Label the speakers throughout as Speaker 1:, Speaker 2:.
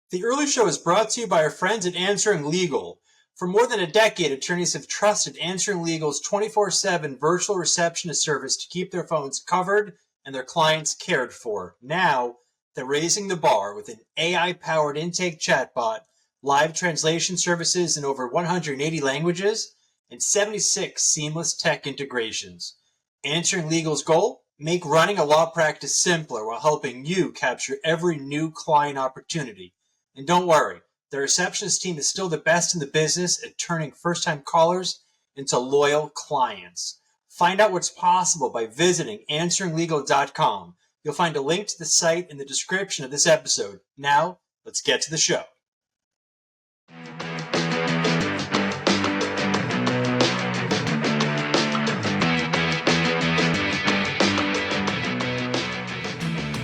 Speaker 1: The Earley Show is brought to you by our friends at Answering Legal. For more than a decade, attorneys have trusted Answering Legal's 24/7 virtual receptionist service to keep their phones covered and their clients cared for. Now, they're raising the bar with an AI-powered intake chatbot, live translation services in over 180 languages, and 76 seamless tech integrations. Answering Legal's goal? Make running a law practice simpler while helping you capture every new client opportunity. And don't worry, the receptionist team is still the best in the business at turning first-time callers into loyal clients. Find out what's possible by visiting answeringlegal.com. You'll find a link to the site in the description of this episode. Now, let's get to the show.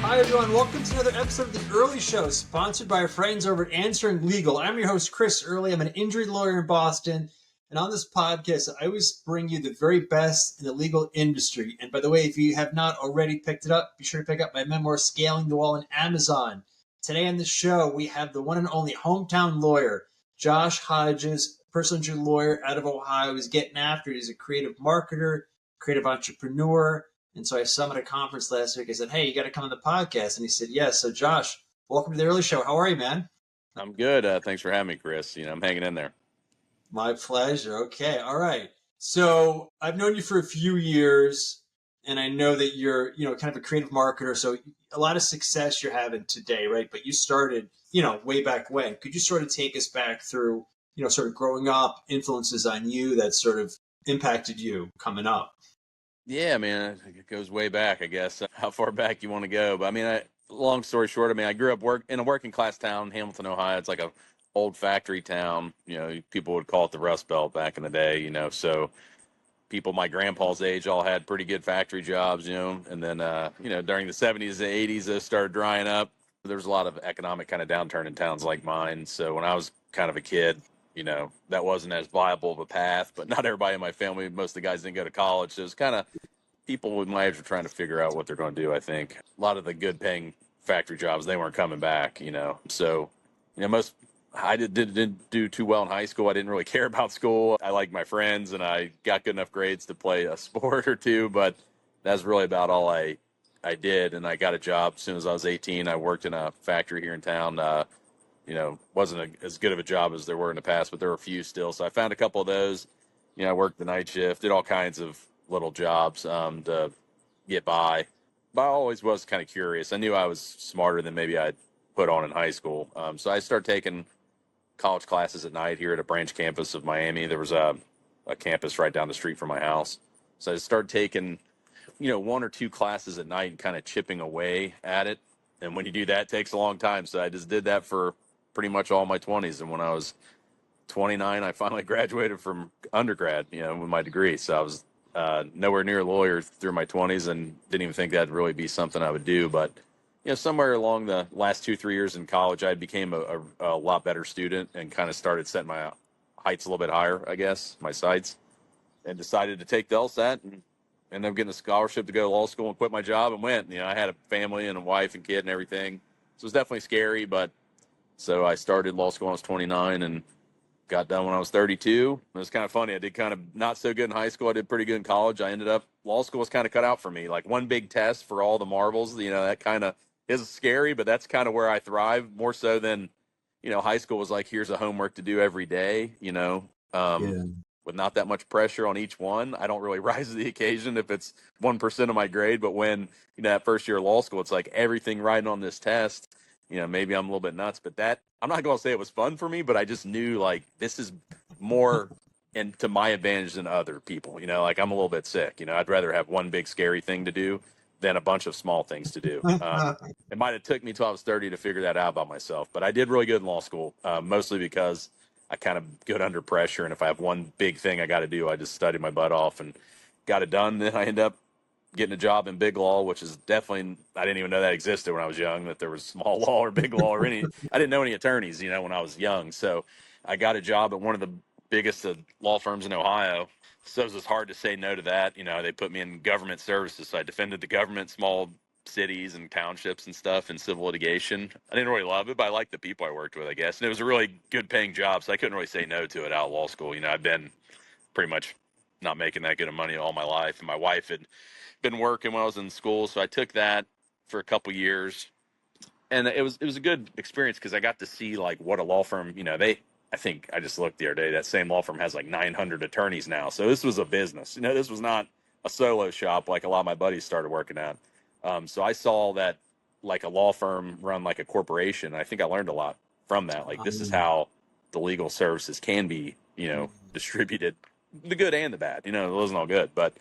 Speaker 1: Hi everyone, welcome to another episode of the Earley Show, sponsored by our friends over at Answering Legal. I'm your host, Chris Earley. I'm an injury lawyer in Boston, and on this podcast, I always bring you the very best in the legal industry. And by the way, if you have not already picked it up, be sure to pick up my memoir, Scaling the Wall, on Amazon. Today on the show, we have the one and only hometown lawyer, Josh Hodges, personal injury lawyer out of Ohio. He's getting after it. He's a creative marketer, creative entrepreneur. And so I saw him at a conference last week. I said, hey, you got to come on the podcast. And he said, yes. So Josh, welcome to the Earley Show. How are you, man?
Speaker 2: I'm good. Thanks for having me, Chris. I'm hanging in there.
Speaker 1: My pleasure. Okay. All right. So I've known you for a few years, and I know that you're, kind of a creative marketer. So a lot of success you're having today, right? But you started, way back when. Could you sort of take us back through, sort of growing up, influences on you that sort of impacted you coming up?
Speaker 2: Yeah, man, it goes way back, I guess, how far back you want to go. But long story short, I grew up in a working class town, Hamilton, Ohio. It's like a old factory town. People would call it the Rust Belt back in the day, so people my grandpa's age all had pretty good factory jobs, and then, during the 70s and 80s, those started drying up. There was a lot of economic kind of downturn in towns like mine. So when I was kind of a kid, that wasn't as viable of a path, but not everybody in my family, most of the guys didn't go to college. So it was kind of people with my age were trying to figure out what they're going to do. I think a lot of the good paying factory jobs, they weren't coming back, so, I didn't do too well in high school. I didn't really care about school. I liked my friends and I got good enough grades to play a sport or two, but that's really about all I did. And I got a job as soon as I was 18. I worked in a factory here in town. Wasn't as good of a job as there were in the past, but there were a few still. So I found a couple of those. I worked the night shift, did all kinds of little jobs to get by. But I always was kind of curious. I knew I was smarter than maybe I'd put on in high school. So I started taking college classes at night here at a branch campus of Miami. There was a campus right down the street from my house. So I started taking, one or two classes at night and kind of chipping away at it. And when you do that, it takes a long time. So I just did that for pretty much all my 20s. And when I was 29, I finally graduated from undergrad, with my degree. So I was nowhere near a lawyer through my 20s and didn't even think that'd really be something I would do. But, somewhere along the last 2-3 years in college, I became a lot better student and kind of started setting my heights a little bit higher, I guess, my sights, and decided to take the LSAT and ended up getting a scholarship to go to law school and quit my job and went. I had a family and a wife and kid and everything. So it was definitely scary, but so I started law school when I was 29 and got done when I was 32. It was kind of funny. I did kind of not so good in high school. I did pretty good in college. I ended up, law school was kind of cut out for me. Like one big test for all the marbles, that kind of is scary, but that's kind of where I thrive more so than, high school was like, here's a homework to do every day, with not that much pressure on each one. I don't really rise to the occasion if it's 1% of my grade, but when, that first year of law school, it's like everything riding on this test. Maybe I'm a little bit nuts, but that I'm not going to say it was fun for me, but I just knew like this is more and to my advantage than other people. Like I'm a little bit sick. I'd rather have one big scary thing to do than a bunch of small things to do. It might have took me till I was 30 to figure that out about myself, but I did really good in law school, mostly because I kind of good under pressure. And if I have one big thing I got to do, I just studied my butt off and got it done. Then I end up getting a job in big law, which is definitely, I didn't even know that existed when I was young, that there was small law or big law or any, I didn't know any attorneys, when I was young. So I got a job at one of the biggest law firms in Ohio. So it was hard to say no to that. They put me in government services. So I defended the government, small cities and townships and stuff in civil litigation. I didn't really love it, but I liked the people I worked with, I guess. And it was a really good paying job, so I couldn't really say no to it out of law school. I've been pretty much not making that good of money all my life. And my wife had been working when I was in school, so I took that for a couple years. And it was a good experience because I got to see like what a law firm, I think I just looked the other day, that same law firm has like 900 attorneys now. So this was a business. This was not a solo shop like a lot of my buddies started working at. So I saw that like a law firm run like a corporation. I think I learned a lot from that. Like this is how the legal services can be, distributed, the good and the bad. It wasn't all good, but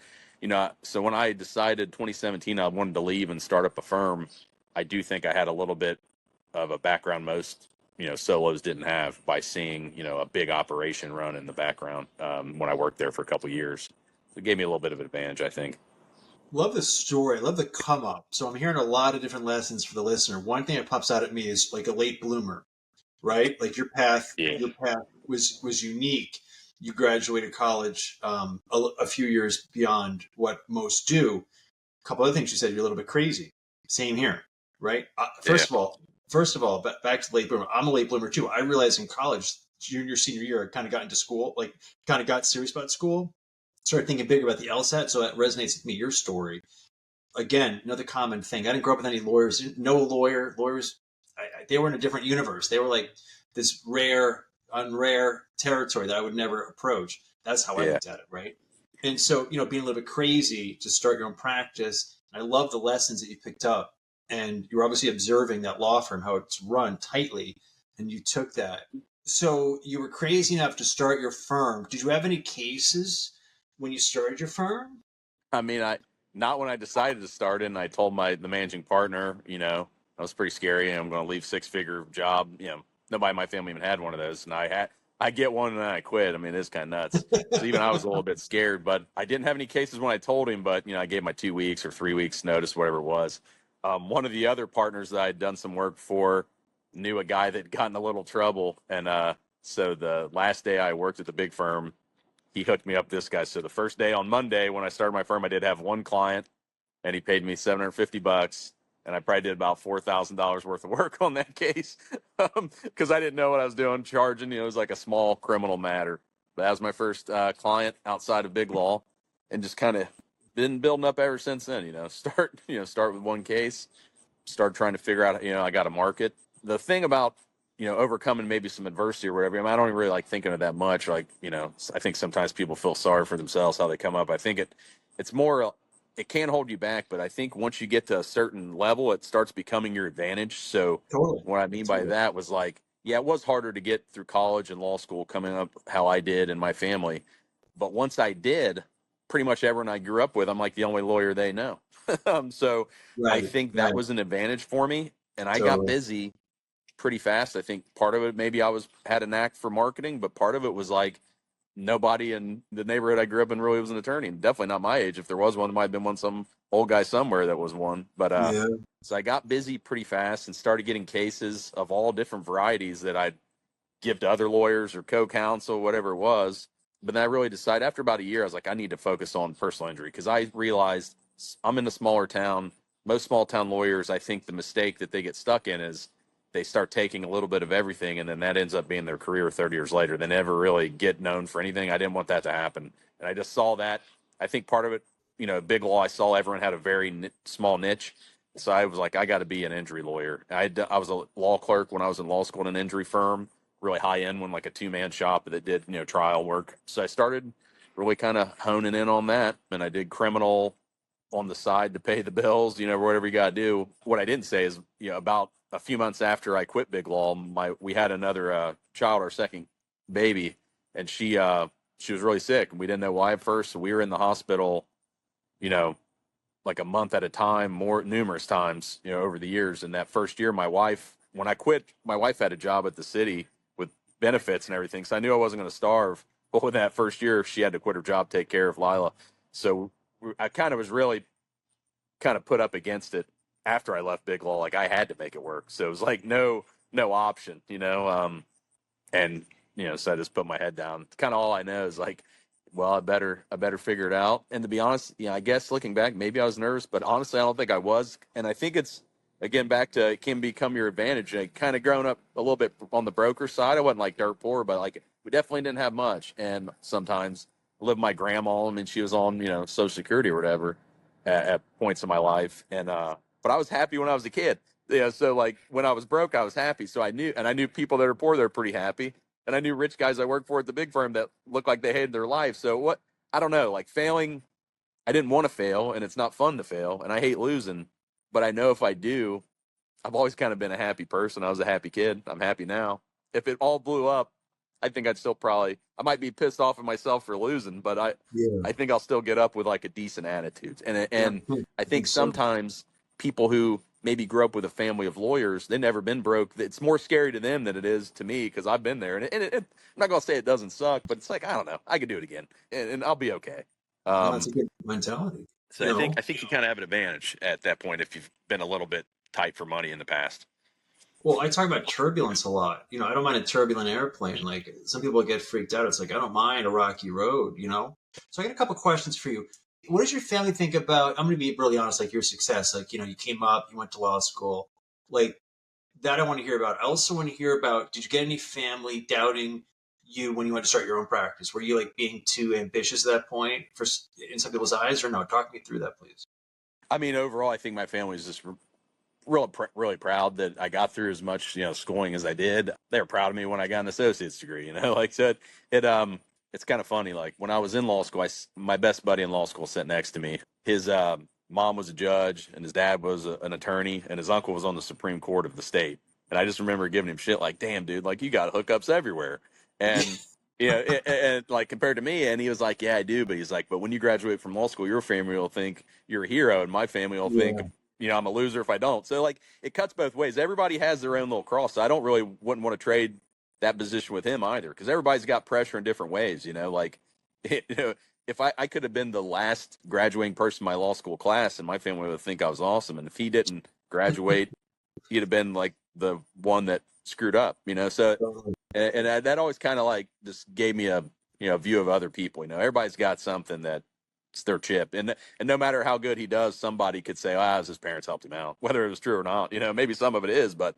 Speaker 2: so when I decided 2017 I wanted to leave and start up a firm, I do think I had a little bit of a background most solos didn't have by seeing a big operation run in the background when I worked there for a couple of years. It gave me a little bit of an advantage, I think.
Speaker 1: Love the story. Love the come up. So I'm hearing a lot of different lessons for the listener. One thing that pops out at me is like a late bloomer, right? Like
Speaker 2: Yeah,
Speaker 1: your path was unique. You graduated college a few years beyond what most do. A couple other things you said, you're a little bit crazy. Same here, right?
Speaker 2: yeah,
Speaker 1: First of all, back to late bloomer. I'm a late bloomer too. I realized in college, junior, senior year, I kind of got into school, like kind of got serious about school. Started thinking big about the LSAT, so that resonates with me. Your story, again, another common thing. I didn't grow up with any lawyers. No lawyers. They were in a different universe. They were like this rare, unrare territory that I would never approach. That's how I
Speaker 2: yeah.
Speaker 1: looked at it, right? And so, being a little bit crazy to start your own practice. I love the lessons that you picked up, and you're obviously observing that law firm how it's run tightly, and you took that. So you were crazy enough to start your firm. Did you have any cases when you started your firm?
Speaker 2: I mean, I not when I decided to start it, and I told the managing partner, that was pretty scary. I'm going to leave 6-figure job. Nobody in my family even had one of those, and I get one and then I quit. I mean, it's kind of nuts. So even I was a little bit scared, but I didn't have any cases when I told him. But I gave my 2 weeks or 3 weeks notice, whatever it was. One of the other partners that I had done some work for knew a guy that had gotten a little trouble, and so the last day I worked at the big firm, he hooked me up this guy. So the first day on Monday when I started my firm, I did have one client, and he paid me $750, and I probably did about $4,000 worth of work on that case because I didn't know what I was doing, charging. It was like a small criminal matter. But that was my first client outside of big law, and just kind of been building up ever since then. Start with one case, start trying to figure out. I got a market. The thing about overcoming maybe some adversity or whatever. I mean, I don't even really like thinking of that much. Like, I think sometimes people feel sorry for themselves how they come up. I think it's more, it can hold you back, but I think once you get to a certain level, it starts becoming your advantage. So
Speaker 1: Totally.
Speaker 2: what I mean by
Speaker 1: Totally.
Speaker 2: that was like, yeah, it was harder to get through college and law school coming up how I did in my family. But once I did, pretty much everyone I grew up with, I'm like the only lawyer they know. So I
Speaker 1: Right.
Speaker 2: think that
Speaker 1: Right.
Speaker 2: was an advantage for me. And I got
Speaker 1: Totally.
Speaker 2: busy pretty fast. I think part of it maybe I had a knack for marketing, but part of it was like nobody in the neighborhood I grew up in really was an attorney. Definitely not my age. If there was one, there might have been some old guy somewhere that was one. But
Speaker 1: Yeah.
Speaker 2: so I got busy pretty fast and started getting cases of all different varieties that I'd give to other lawyers or co-counsel, whatever it was. But then I really decided after about a year, I was like, I need to focus on personal injury because I realized I'm in a smaller town. Most small town lawyers, I think the mistake that they get stuck in is they start taking a little bit of everything, and then that ends up being their career 30 years later. They never really get known for anything. I didn't want that to happen. And I just saw that. I think part of it, big law, I saw everyone had a very small niche. So I was like, I got to be an injury lawyer. I was a law clerk when I was in law school in an injury firm, really high end one, like a 2-man shop that did, trial work. So I started really kind of honing in on that. And I did criminal on the side to pay the bills, whatever you got to do. What I didn't say is, about a few months after I quit big law, we had another child, our second baby, and she was really sick, and we didn't know why at first. So we were in the hospital, you know, like a month at a time, more numerous times, over the years. And that first year, when I quit, my wife had a job at the city with benefits and everything. So I knew I wasn't going to starve. But with that first year, she had to quit her job, take care of Lila. So I kind of was really kind of put up against it after I left Big Law. Like I had to make it work. So it was like no option. And so I just put my head down. Kind of all I know is like well, I better figure it out. And to be honest, I guess looking back, maybe I was nervous, but honestly, I don't think I was. And I think it's, again, back to it can become your advantage. I kind of grown up a little bit on the broker side. I wasn't like dirt poor, but like we definitely didn't have much. And sometimes I lived with my grandma. I mean, she was on, Social Security or whatever at points in my life. And, but I was happy when I was a kid. Yeah. So like when I was broke, I was happy. So I knew people that are poor, they're pretty happy. And I knew rich guys I worked for at the big firm that looked like they hated their life. So I don't know, like failing, I didn't want to fail and it's not fun to fail and I hate losing, but I know if I do, I've always kind of been a happy person. I was a happy kid. I'm happy now. If it all blew up, I think I'd still I might be pissed off at myself for losing, but
Speaker 1: Yeah.
Speaker 2: I think I'll still get up with like a decent attitude.
Speaker 1: Yeah,
Speaker 2: And I
Speaker 1: I
Speaker 2: think
Speaker 1: think so.
Speaker 2: sometimes people who maybe grew up with a family of lawyers, they've never been broke. It's more scary to them than it is to me because I've been there. I'm not going to say it doesn't suck, but it's like, I don't know. I could do it again and I'll be okay.
Speaker 1: No,
Speaker 2: Um,
Speaker 1: it's a good mentality.
Speaker 2: so I think you kind of have an advantage at that point if you've been a little bit tight for money in the past.
Speaker 1: Well, I talk about turbulence a lot. I don't mind a turbulent airplane. Like some people get freaked out. It's like I don't mind a rocky road. So I got a couple questions for you. What does your family think about? I'm going to be really honest. Like your success. Like you came up, you went to law school. Like that, I want to hear about. I also want to hear about. Did you get any family doubting you when you went to start your own practice? Were you like being too ambitious at that point for in some people's eyes, or no? Talk me through that, please.
Speaker 2: I mean, overall, I think my family is just really proud that I got through as much schooling as I did. They were proud of me when I got an associate's degree. Like so it's kind of funny. Like when I was in law school, my best buddy in law school sat next to me. His mom was a judge, and his dad was an attorney, and his uncle was on the Supreme Court of the state. And I just remember giving him shit like, "Damn, dude, like you got hookups everywhere." And and like compared to me, and he was like, "Yeah, I do," but he's like, "But when you graduate from law school, your family will think you're a hero, and my family will think
Speaker 1: Yeah.
Speaker 2: I'm a loser if I don't." So like it cuts both ways. Everybody has their own little cross. So I don't really wouldn't want to trade that position with him either because everybody's got pressure in different ways. Like if I could have been the last graduating person in my law school class and my family would think I was awesome. And if he didn't graduate, he'd have been like the one that screwed up. So that always kind of like just gave me a view of other people. Everybody's got something that it's their chip, and no matter how good he does, somebody could say, "Ah, his parents helped him out," whether it was true or not. Maybe some of it is, but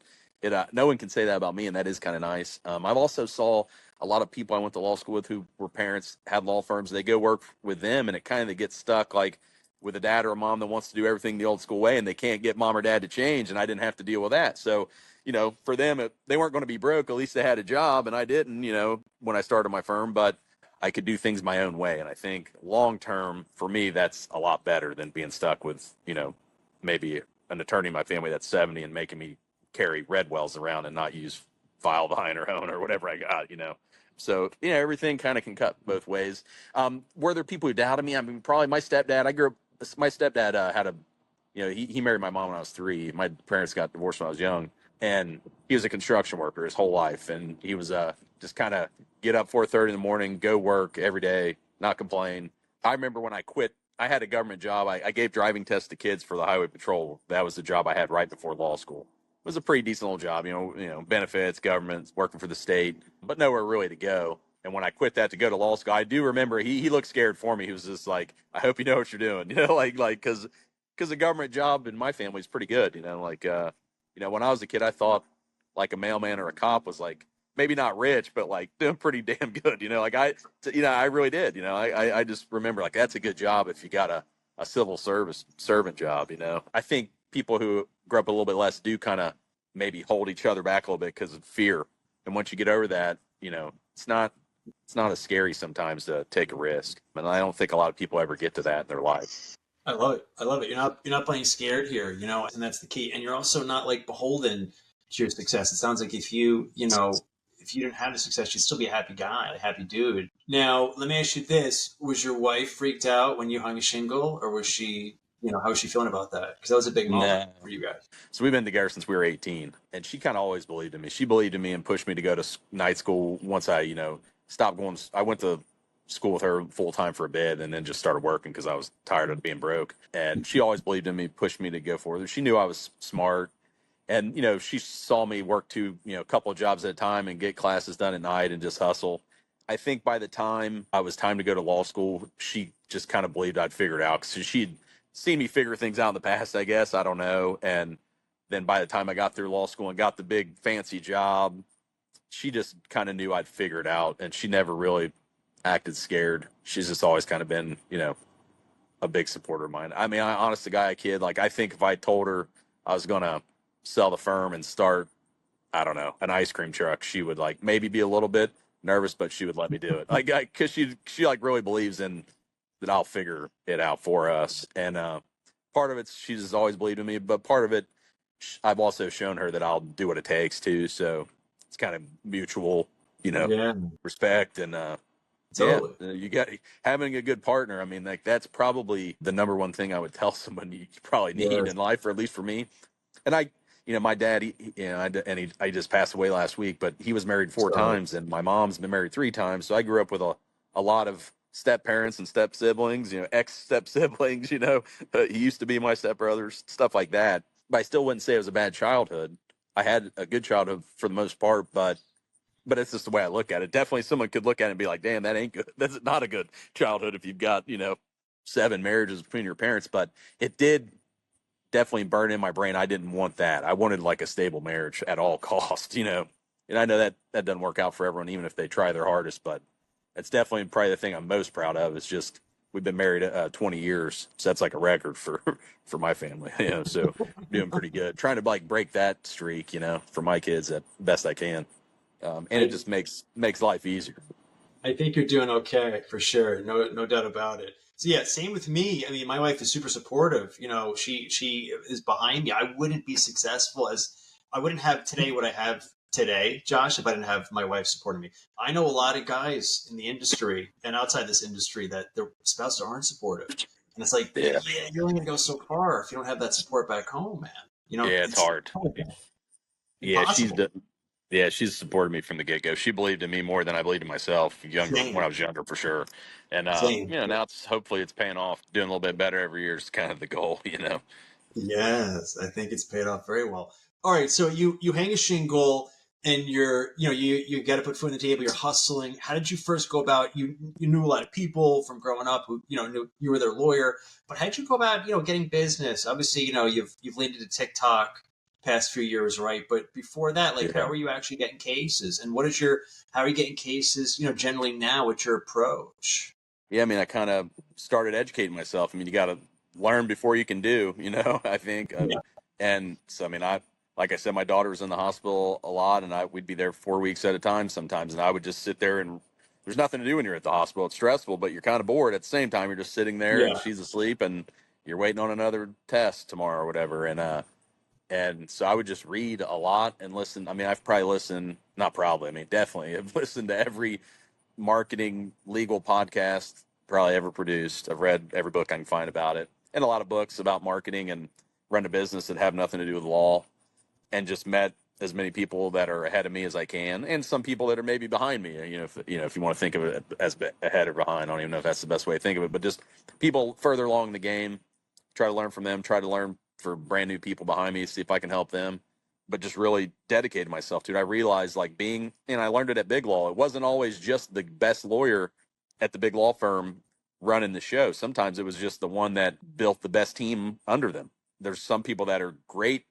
Speaker 2: no one can say that about me, and that is kind of nice. I've also saw a lot of people I went to law school with who were parents had law firms. They go work with them, and it kind of gets stuck like with a dad or a mom that wants to do everything the old school way, and they can't get mom or dad to change. And I didn't have to deal with that, so for them, they weren't going to be broke. At least they had a job, and I didn't, when I started my firm, but I could do things my own way. And I think long term, for me, that's a lot better than being stuck with, maybe an attorney in my family that's 70 and making me carry Redwells around and not use file behind her own or whatever I got. So, everything kind of can cut both ways. Were there people who doubted me? I mean, probably my stepdad. My stepdad had a, he married my mom when I was 3. My parents got divorced when I was young, and he was a construction worker his whole life, and he was just kind of get up 4:30 in the morning, go work every day, not complain. I remember when I quit, I had a government job. I gave driving tests to kids for the highway patrol. That was the job I had right before law school. It was a pretty decent little job, benefits, government, working for the state, but nowhere really to go. And when I quit that to go to law school, I do remember he looked scared for me. He was just like, "I hope you know what you're doing," like because a government job in my family is pretty good, when I was a kid, I thought like a mailman or a cop was like maybe not rich, but like doing pretty damn good. I really did. I just remember like that's a good job if you got a civil service servant job. I think people who grew up a little bit less do kind of maybe hold each other back a little bit because of fear. And once you get over that, it's not as scary sometimes to take a risk. And I don't think a lot of people ever get to that in their life.
Speaker 1: I love it. I love it. You're not playing scared here, and that's the key. And you're also not like beholden to your success. It sounds like if you didn't have the success, you'd still be a happy guy, a happy dude. Now, let me ask you this: was your wife freaked out when you hung a shingle, or was she, how was she feeling about that? Because that was a big moment
Speaker 2: Nah.
Speaker 1: for you guys.
Speaker 2: So we've been together since we were 18, and she kind of always believed in me. She believed in me and pushed me to go to night school once I, stopped going. I went to school with her full time for a bit and then just started working because I was tired of being broke. And she always believed in me, pushed me to go further. She knew I was smart. And, she saw me work a couple of jobs at a time and get classes done at night and just hustle. I think by the time I was time to go to law school, she just kind of believed I'd figure it out because she'd seen me figure things out in the past, I guess. I don't know. And then by the time I got through law school and got the big fancy job, she just kind of knew I'd figure it out. And she never really acted scared. She's just always kind of been, a big supporter of mine. I mean, honest to guy, kid, like I think if I told her I was going to sell the firm and start, I don't know, an ice cream truck, she would like maybe be a little bit nervous, but she would let me do it. Like, cause she like really believes in that I'll figure it out for us. And, part of it's, she's just always believed in me, but part of it, I've also shown her that I'll do what it takes too. So it's kind of mutual,
Speaker 1: Yeah,
Speaker 2: respect. And, yeah,
Speaker 1: totally.
Speaker 2: you got having a good partner. I mean, like that's probably the number one thing I would tell someone you probably need
Speaker 1: Yes.
Speaker 2: in life, or at least for me. And my dad, I just passed away last week, but he was married four
Speaker 1: Sorry.
Speaker 2: times, and my mom's been married three times. So I grew up with a lot of step parents and step siblings, ex step siblings. He used to be my step brothers, stuff like that. But I still wouldn't say it was a bad childhood. I had a good childhood for the most part, but it's just the way I look at it. Definitely someone could look at it and be like, damn, that ain't good. That's not a good childhood if you've got, seven marriages between your parents. But it did definitely burn in my brain. I didn't want that. I wanted like a stable marriage at all costs. And I know that doesn't work out for everyone, even if they try their hardest, but it's definitely probably the thing I'm most proud of is just we've been married 20 years. So that's like a record for, for my family, so doing pretty good. Trying to like break that streak, for my kids at best I can. And it
Speaker 1: I
Speaker 2: just makes life easier.
Speaker 1: I think you're doing okay for sure. No doubt about it. So yeah, same with me. I mean, my wife is super supportive. She is behind me. I wouldn't be successful as I wouldn't have today what I have today, Josh, if I didn't have my wife supporting me. I know a lot of guys in the industry and outside this industry that their spouses aren't supportive. And it's like,
Speaker 2: Yeah,
Speaker 1: yeah, you're only gonna go so far if you don't have that support back home, man.
Speaker 2: yeah, it's
Speaker 1: It's
Speaker 2: hard. Yeah,
Speaker 1: impossible.
Speaker 2: yeah, she's supported me from the get go. She believed in me more than I believed in myself. Younger when I
Speaker 1: Same,
Speaker 2: was younger, for sure. And
Speaker 1: same.
Speaker 2: now it's hopefully it's paying off. Doing a little bit better every year is kind of the goal.
Speaker 1: Yes, I think it's paid off very well. All right, so you hang a shingle and you got to put food on the table. You're hustling. How did you first go about? You knew a lot of people from growing up who knew you were their lawyer, but how did you go about getting business? Obviously, you've leaned into TikTok past few years, right? But before that, like how
Speaker 2: Yeah.
Speaker 1: are you actually getting cases? And what is your how are you getting cases? Generally now, what's your approach?
Speaker 2: Yeah, I mean, I kind of started educating myself. I mean, you got to learn before you can do, I think.
Speaker 1: Yeah,
Speaker 2: And so, I mean, like I said, my daughter was in the hospital a lot, and we'd be there 4 weeks at a time sometimes. And I would just sit there, and there's nothing to do when you're at the hospital. It's stressful, but you're kind of bored at the same time. You're just sitting there and
Speaker 1: yeah,
Speaker 2: she's asleep and you're waiting on another test tomorrow or whatever. And so I would just read a lot and listen. I mean, I've probably listened, not probably, I mean, definitely I've listened to every marketing legal podcast probably ever produced. I've read every book I can find about it, and a lot of books about marketing and run a business that have nothing to do with law, and just met as many people that are ahead of me as I can, and some people that are maybe behind me. If you want to think of it as ahead or behind, I don't even know if that's the best way to think of it, but just people further along in the game. Try to learn from them. Try to learn for brand new people behind me. See if I can help them. But just really dedicated myself to it. I realized like and I learned it at Big Law. It wasn't always just the best lawyer at the big law firm running the show. Sometimes it was just the one that built the best team under them. There's some people that are great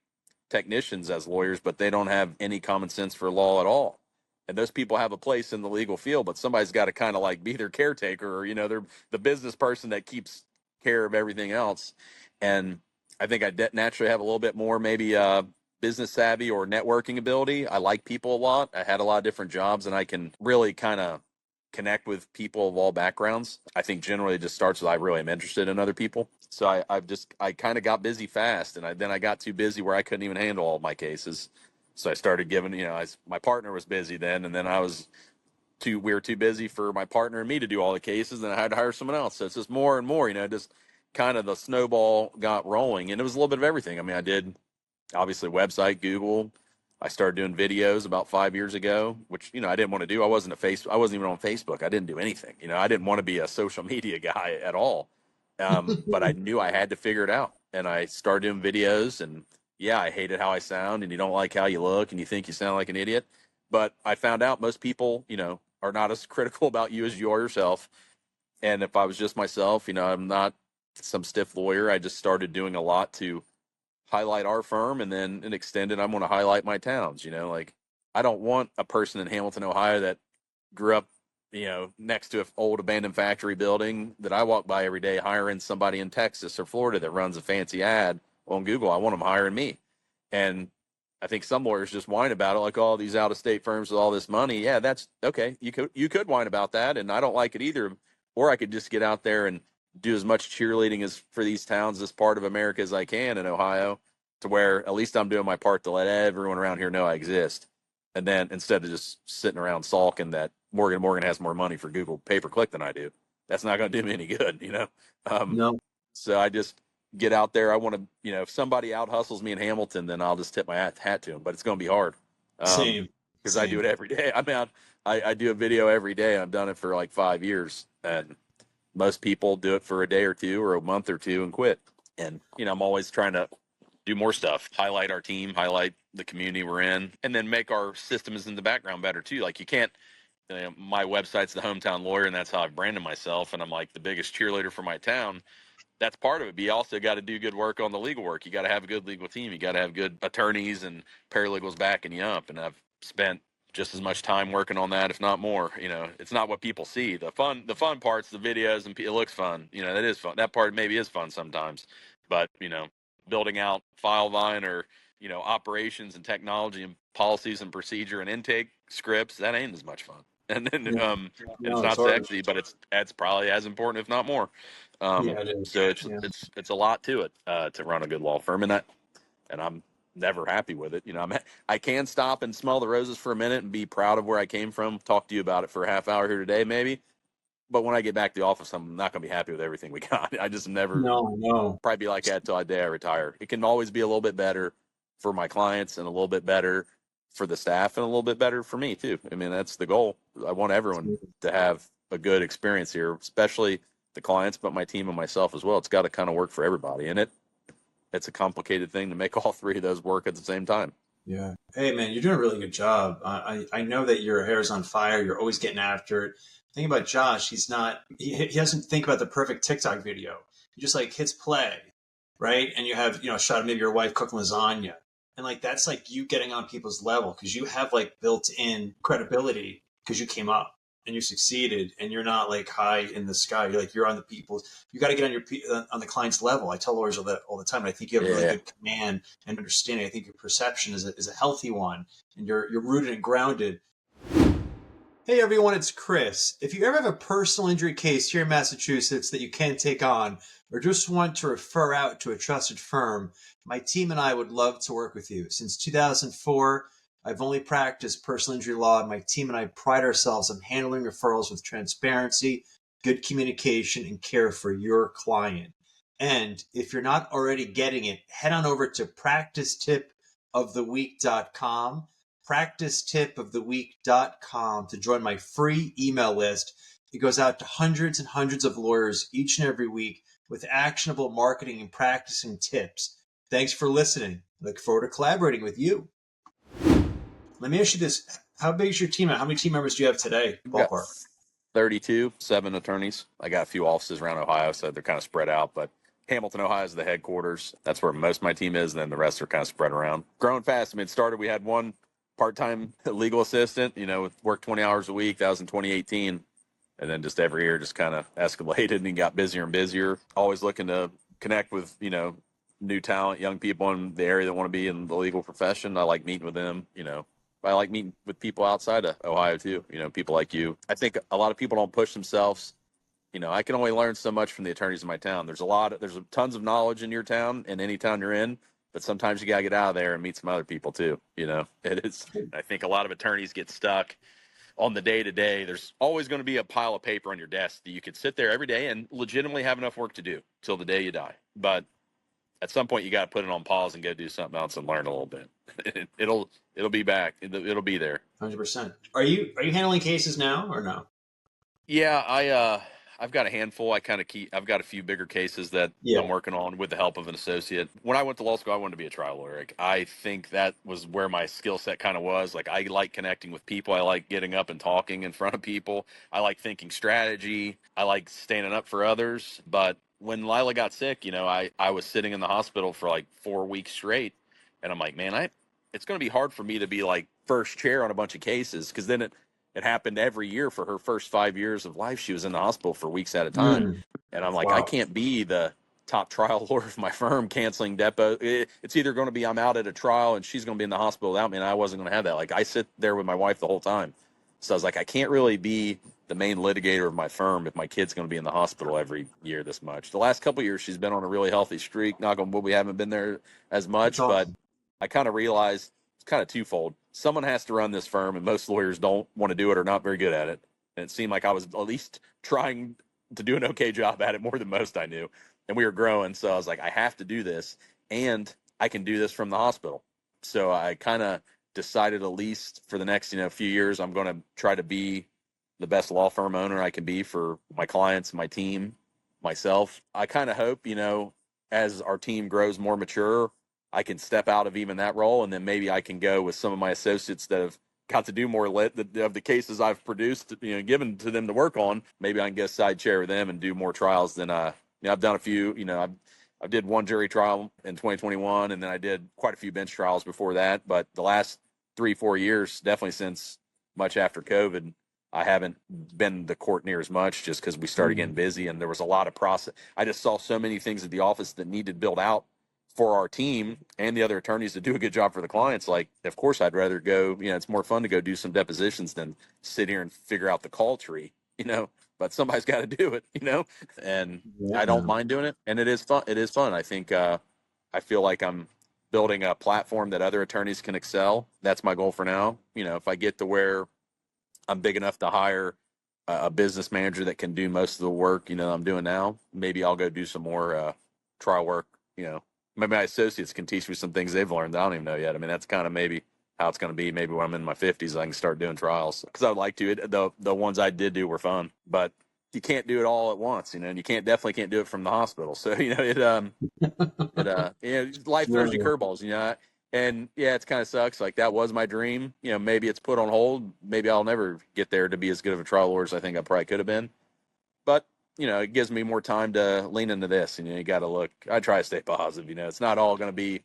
Speaker 2: technicians as lawyers, but they don't have any common sense for law at all. And those people have a place in the legal field, but somebody's got to kind of like be their caretaker, or they're the business person that keeps care of everything else. And I think I naturally have a little bit more maybe business savvy or networking ability. I like people a lot. I had a lot of different jobs, and I can really kind of connect with people of all backgrounds. I think generally it just starts with I really am interested in other people. So I kind of got busy fast, and then I got too busy where I couldn't even handle all my cases. So I started giving, my partner was busy then, and then we were too busy for my partner and me to do all the cases, and I had to hire someone else. So it's just more and more, just kind of the snowball got rolling, and it was a little bit of everything. I mean, I did obviously website, Google. I started doing videos about 5 years ago, which I didn't want to do. I wasn't even on Facebook. I didn't do anything. I didn't want to be a social media guy at all. But I knew I had to figure it out, and I started doing videos. And yeah, I hated how I sound, and you don't like how you look, and you think you sound like an idiot. But I found out most people, are not as critical about you as you are yourself. And if I was just myself, I'm not some stiff lawyer. I just started doing a lot to highlight our firm, and then in extended, I'm going to highlight my towns. Like I don't want a person in Hamilton, Ohio that grew up, next to an old abandoned factory building that I walk by every day, hiring somebody in Texas or Florida that runs a fancy ad on Google. I want them hiring me. And I think some lawyers just whine about it, like, oh, these out of state firms with all this money. Yeah, that's okay. You could whine about that, and I don't like it either. Or I could just get out there and do as much cheerleading as for these towns, this part of America, as I can in Ohio, to where at least I'm doing my part to let everyone around here know I exist. And then instead of just sitting around sulking that Morgan has more money for Google pay-per-click than I do, that's not going to do me any good.
Speaker 1: No.
Speaker 2: So I just get out there. I want to, if somebody out hustles me in Hamilton, then I'll just tip my hat to them. But it's going to be hard.
Speaker 1: Same.
Speaker 2: Because I do it every day. I mean, I do a video every day. I've done it for like 5 years, and most people do it for a day or two or a month or two and quit. And I'm always trying to do more stuff, highlight our team, highlight the community we're in, and then make our systems in the background better too. Like you can't. My website's the Hometown Lawyer, and that's how I've branded myself. And I'm like the biggest cheerleader for my town. That's part of it. But you also got to do good work on the legal work. You got to have a good legal team. You got to have good attorneys and paralegals backing you up. And I've spent just as much time working on that, if not more. It's not what people see. The fun parts, the videos, and it looks fun. That is fun. That part maybe is fun sometimes. But building out FileVine or operations and technology and policies and procedure and intake scripts, that ain't as much fun. And then and it's not sexy, but it's probably as important, if not more.
Speaker 1: It is.
Speaker 2: So it's a lot to it to run a good law firm, and I'm never happy with it. I can stop and smell the roses for a minute and be proud of where I came from. Talk to you about it for a half hour here today, maybe. But when I get back to the office, I'm not going to be happy with everything we got. I just never.
Speaker 1: No.
Speaker 2: Probably be like that till the day I retire. It can always be a little bit better for my clients and a little bit better for the staff and a little bit better for me too. I mean, that's the goal. I want everyone to have a good experience here, especially the clients, but my team and myself as well. It's got to kind of work for everybody, and it's a complicated thing to make all three of those work at the same time.
Speaker 1: Yeah. Hey, man, you're doing a really good job. I know that your hair's on fire. You're always getting after it. Think about Josh. He doesn't think about the perfect TikTok video. He just like hits play, right? And you have, a shot of maybe your wife cooking lasagna. And like, that's like you getting on people's level because you have like built in credibility because you came up and you succeeded and you're not like high in the sky. You're on the people's, you got to get on the client's level. I tell lawyers all the time. And I think you have really good command and understanding. I think your perception is a healthy one and you're rooted and grounded. Hey everyone, it's Chris. If you ever have a personal injury case here in Massachusetts that you can't take on or just want to refer out to a trusted firm, my team and I would love to work with you. Since 2004, I've only practiced personal injury law, and my team and I pride ourselves on handling referrals with transparency, good communication, and care for your client. And if you're not already getting it, head on over to practicetipoftheweek.com, practicetipoftheweek.com to join my free email list. It goes out to hundreds and hundreds of lawyers each and every week with actionable marketing and practicing tips. Thanks for listening. I look forward to collaborating with you. Let me ask you this. How big is your team? How many team members do you have today? Ballpark.
Speaker 2: 32, 7 attorneys. I got a few offices around Ohio, so they're kind of spread out, but Hamilton, Ohio is the headquarters. That's where most of my team is, and then the rest are kind of spread around. Growing fast. I mean, it started, we had one part-time legal assistant, worked 20 hours a week. That was in 2018. And then just every year just kind of escalated and got busier and busier. Always looking to connect with, new talent, young people in the area that want to be in the legal profession. I like meeting with them, I like meeting with people outside of Ohio too, people like you. I think a lot of people don't push themselves. I can only learn so much from the attorneys in my town. There's tons of knowledge in your town and any town you're in, but sometimes you got to get out of there and meet some other people too. It is, I think a lot of attorneys get stuck on the day-to-day. There's always going to be a pile of paper on your desk that you could sit there every day and legitimately have enough work to do till the day you die. But at some point you got to put it on pause and go do something else and learn a little bit. It'll be back. It'll be there.
Speaker 1: 100%. Are you handling cases now or no?
Speaker 2: Yeah, I've got a handful. I've got a few bigger cases that
Speaker 1: Yeah.
Speaker 2: I'm working on with the help of an associate. When I went to law school, I wanted to be a trial lawyer. Like, I think that was where my skill set kind of was. Like, I like connecting with people. I like getting up and talking in front of people. I like thinking strategy. I like standing up for others. But when Lila got sick, I was sitting in the hospital for like 4 weeks straight. And I'm like, man, it's going to be hard for me to be like first chair on a bunch of cases, because then it happened every year for her first 5 years of life. She was in the hospital for weeks at a time.
Speaker 1: Mm.
Speaker 2: And I'm like, I
Speaker 1: Wow.
Speaker 2: can't be the top trial lawyer of my firm canceling depot. It's either going to be I'm out at a trial and she's going to be in the hospital without me, and I wasn't going to have that. Like, I sit there with my wife the whole time. So I was like, I can't really be the main litigator of my firm if my kid's going to be in the hospital every year this much. The last couple of years, she's been on a really healthy streak. Knock on wood, we haven't been there as
Speaker 1: That's
Speaker 2: much, but
Speaker 1: awesome.
Speaker 2: I kind of realized it's kind of twofold. Someone has to run this firm, and most lawyers don't want to do it or not very good at it. And it seemed like I was at least trying to do an okay job at it, more than most I knew. And we were growing, so I was like, I have to do this, and I can do this from the hospital. So I kind of decided, at least for the next few years, I'm going to try to be the best law firm owner I can be for my clients, my team, myself. I kind of hope, as our team grows more mature, I can step out of even that role, and then maybe I can go with some of my associates that have got to do more of the cases I've produced, given to them to work on. Maybe I can get a side chair with them and do more trials than I've done a few. I did one jury trial in 2021, and then I did quite a few bench trials before that. But the last 3-4 years, definitely since much after COVID, I haven't been to court near as much, just because we started getting
Speaker 1: Mm.
Speaker 2: busy and there was a lot of process. I just saw so many things at the office that needed built out for our team and the other attorneys to do a good job for the clients. Like, of course, I'd rather go, it's more fun to go do some depositions than sit here and figure out the call tree, but somebody's got to do it. And I don't
Speaker 1: Yeah.
Speaker 2: mind doing it. And it is fun. It is fun. I think, I feel like I'm building a platform that other attorneys can excel. That's my goal for now. If I get to where I'm big enough to hire a business manager that can do most of the work, I'm doing now, maybe I'll go do some more trial work. Maybe my associates can teach me some things they've learned that I don't even know yet. I mean, that's kind of maybe how it's going to be. Maybe when I'm in my 50s, I can start doing trials, because I would like to. The ones I did do were fun, but you can't do it all at once, and you definitely can't do it from the hospital. So life throws you
Speaker 1: Sure.
Speaker 2: curveballs, and yeah, it kind of sucks. Like, that was my dream. Maybe it's put on hold. Maybe I'll never get there to be as good of a trial lawyer as I think I probably could have been. But it gives me more time to lean into this. And you got to look. I try to stay positive. It's not all going to be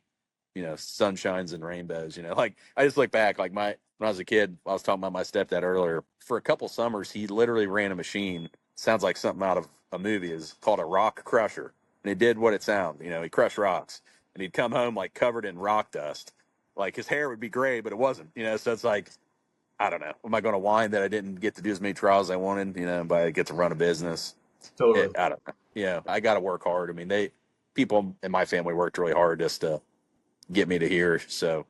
Speaker 2: sunshines and rainbows. Like, I just look back. Like, when I was a kid, I was talking about my stepdad earlier. For a couple summers, he literally ran a machine. Sounds like something out of a movie. Is called a rock crusher, and it did what it sounded. He crushed rocks, and he'd come home like covered in rock dust. Like, his hair would be gray, but it wasn't. So it's like, I don't know. Am I going to whine that I didn't get to do as many trials as I wanted? But I get to run a business.
Speaker 1: Totally.
Speaker 2: I don't know. I got to work hard. I mean, people in my family worked really hard just to get me to here. So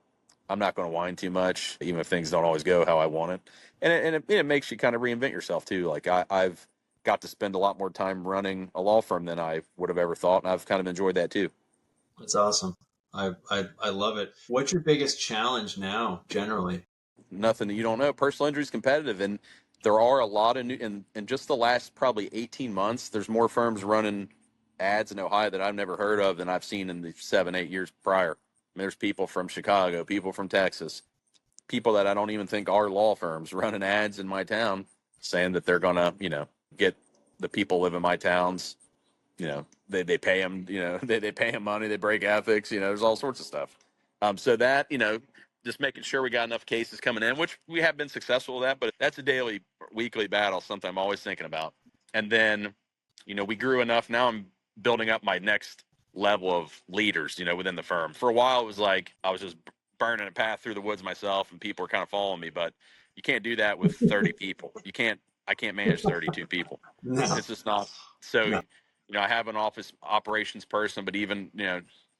Speaker 2: I'm not going to whine too much, even if things don't always go how I want it. And it makes you kind of reinvent yourself too. Like, I've got to spend a lot more time running a law firm than I would have ever thought, and I've kind of enjoyed that too.
Speaker 1: That's awesome. I love it. What's your biggest challenge now, generally?
Speaker 2: Nothing that you don't know. Personal injury is competitive, and there are a lot of new. In just the last probably 18 months, there's more firms running ads in Ohio that I've never heard of than I've seen in the 7-8 years prior. There's people from Chicago, people from Texas, people that I don't even think are law firms running ads in my town, saying that they're gonna, get the people live in my towns. They pay them, they pay them money, they break ethics. There's all sorts of stuff. So that, just making sure we got enough cases coming in, which we have been successful with that, but that's a daily, weekly battle, something I'm always thinking about. And then, we grew enough. Now I'm building up my next level of leaders, within the firm. For a while, it was like I was just burning a path through the woods myself, and people were kind of following me. But you can't do that with 30 people. I can't manage 32 people.
Speaker 1: No,
Speaker 2: It's just not. So,
Speaker 1: no.
Speaker 2: I have an office operations person, but even,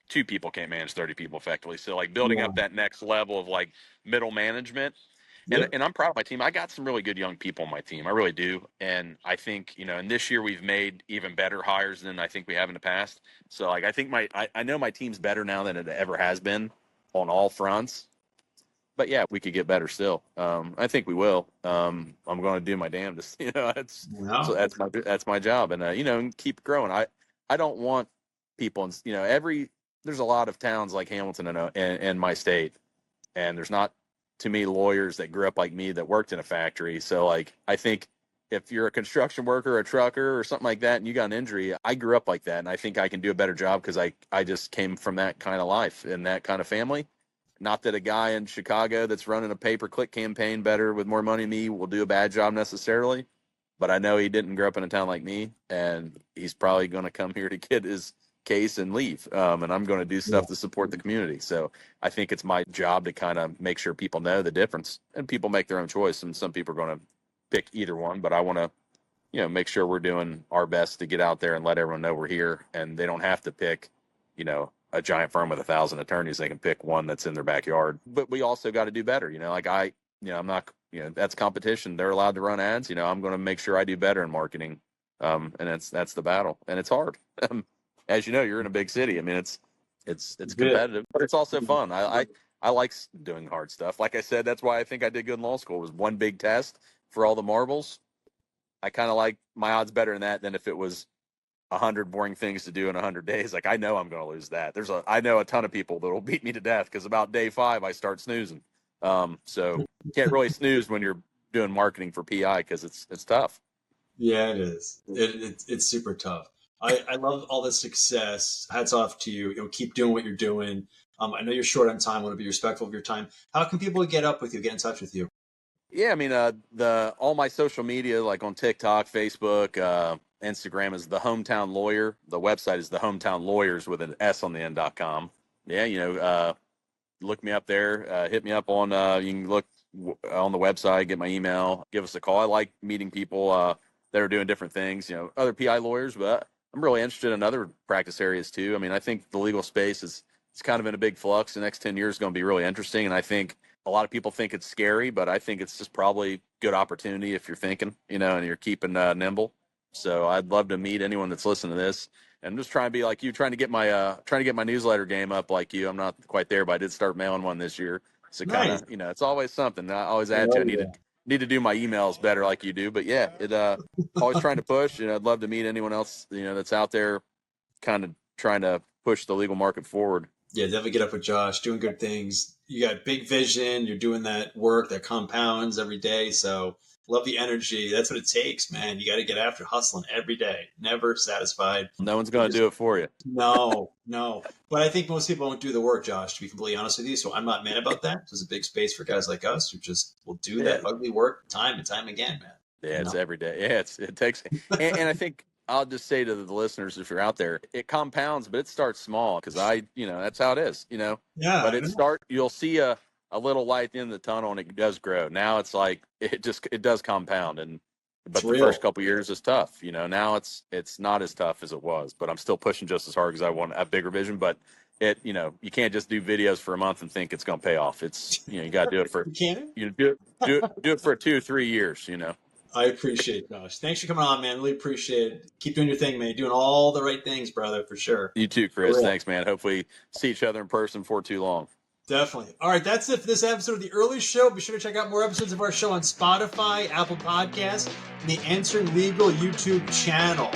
Speaker 2: two people can't manage 30 people effectively. So, like, building up
Speaker 1: Yeah.
Speaker 2: that next level of like middle management. And,
Speaker 1: Yep.
Speaker 2: and I'm proud of my team. I got some really good young people on my team. I really do. And I think, and this year we've made even better hires than I think we have in the past. So, like, I think I know my team's better now than it ever has been on all fronts. But yeah, we could get better still. I think we will. I'm going to do my damnedest. So
Speaker 1: Wow.
Speaker 2: that's my job, and and keep growing. I don't want people, there's a lot of towns like Hamilton in my state, and there's not too many lawyers that grew up like me that worked in a factory. So like, I think if you're a construction worker, a trucker, or something like that, and you got an injury, I grew up like that, and I think I can do a better job because I just came from that kind of life and that kind of family. Not that a guy in Chicago that's running a pay-per-click campaign better with more money than me will do a bad job necessarily, but I know he didn't grow up in a town like me, and he's probably going to come here to get his case and leave. And I'm going to do
Speaker 1: Yeah.
Speaker 2: stuff to support the community. So I think it's my job to kind of make sure people know the difference, and people make their own choice. And some people are going to pick either one, but I want to, make sure we're doing our best to get out there and let everyone know we're here, and they don't have to pick, a giant firm with 1,000 attorneys. They can pick one that's in their backyard. But we also got to do better. I'm not, that's competition. They're allowed to run ads. I'm going to make sure I do better in marketing. And that's the battle, and it's hard. As you know, you're in a big city. I mean, it's
Speaker 1: Yeah.
Speaker 2: competitive, but it's also fun. I like doing hard stuff. Like I said, that's why I think I did good in law school. It was one big test for all the marbles. I kind of like my odds better in that than if it was 100 boring things to do in 100 days. Like, I know I'm going to lose that. I know a ton of people that will beat me to death because about day 5 I start snoozing. So can't really snooze when you're doing marketing for PI because it's tough.
Speaker 1: Yeah, it is. It's super tough. I love all the success. Hats off to you. Keep doing what you're doing. I know you're short on time. I want to be respectful of your time. How can people get up with you, get in touch with you?
Speaker 2: Yeah, I mean, the all my social media, like on TikTok, Facebook, Instagram, is the Hometown Lawyer. The website is the Hometown Lawyers with an S on the end.com. Yeah, look me up there. Hit me up on. You can look on the website, get my email, give us a call. I like meeting people that are doing different things. Other PI lawyers, but I'm really interested in other practice areas too. I mean, I think the legal space is it's kind of in a big flux. The next 10 years is going to be really interesting, and I think a lot of people think it's scary, but I think it's just probably good opportunity if you're thinking, and you're keeping nimble. So I'd love to meet anyone that's listening to this. And I'm just trying to be like you, trying to get my newsletter game up like you. I'm not quite there, but I did start mailing one this year. So kind
Speaker 1: Nice.
Speaker 2: of, it's always something. I always add to.
Speaker 1: Oh,
Speaker 2: I
Speaker 1: yeah.
Speaker 2: need to do my emails better like you do. But yeah, it always trying to push. I'd love to meet anyone else that's out there, kind of trying to push the legal market forward.
Speaker 1: Yeah, definitely get up with Josh, doing good things. You got big vision. You're doing that work that compounds every day. So love the energy. That's what it takes, man. You got to get after hustling every day. Never satisfied.
Speaker 2: No one's going to do it for you.
Speaker 1: No, no. But I think most people won't do the work, Josh, to be completely honest with you. So I'm not mad about that. There's a big space for guys like us who just will do that ugly work time and time again, man.
Speaker 2: Yeah, it's every day. Yeah, it takes, and I think I'll just say to the listeners, if you're out there, it compounds, but it starts small because that's how it is,
Speaker 1: Yeah,
Speaker 2: But
Speaker 1: I know.
Speaker 2: you'll see a little light at the end of the tunnel, and it does grow. Now it's like it does compound,
Speaker 1: It's
Speaker 2: but the
Speaker 1: real.
Speaker 2: first couple of years is tough, Now it's not as tough as it was, but I'm still pushing just as hard because I want a bigger vision. But you can't just do videos for a month and think it's going to pay off. It's you got to do it for
Speaker 1: You can?
Speaker 2: do it for 2 or 3 years,
Speaker 1: I appreciate it, Josh. Thanks for coming on, man. Really appreciate it. Keep doing your thing, man. You're doing all the right things, brother, for sure.
Speaker 2: You too,
Speaker 1: For
Speaker 2: Chris.
Speaker 1: real.
Speaker 2: Thanks, man. Hopefully see each other in person before too long.
Speaker 1: Definitely. All right, that's it for this episode of The Earley Show. Be sure to check out more episodes of our show on Spotify, Apple Podcasts, and the Answering Legal YouTube channel.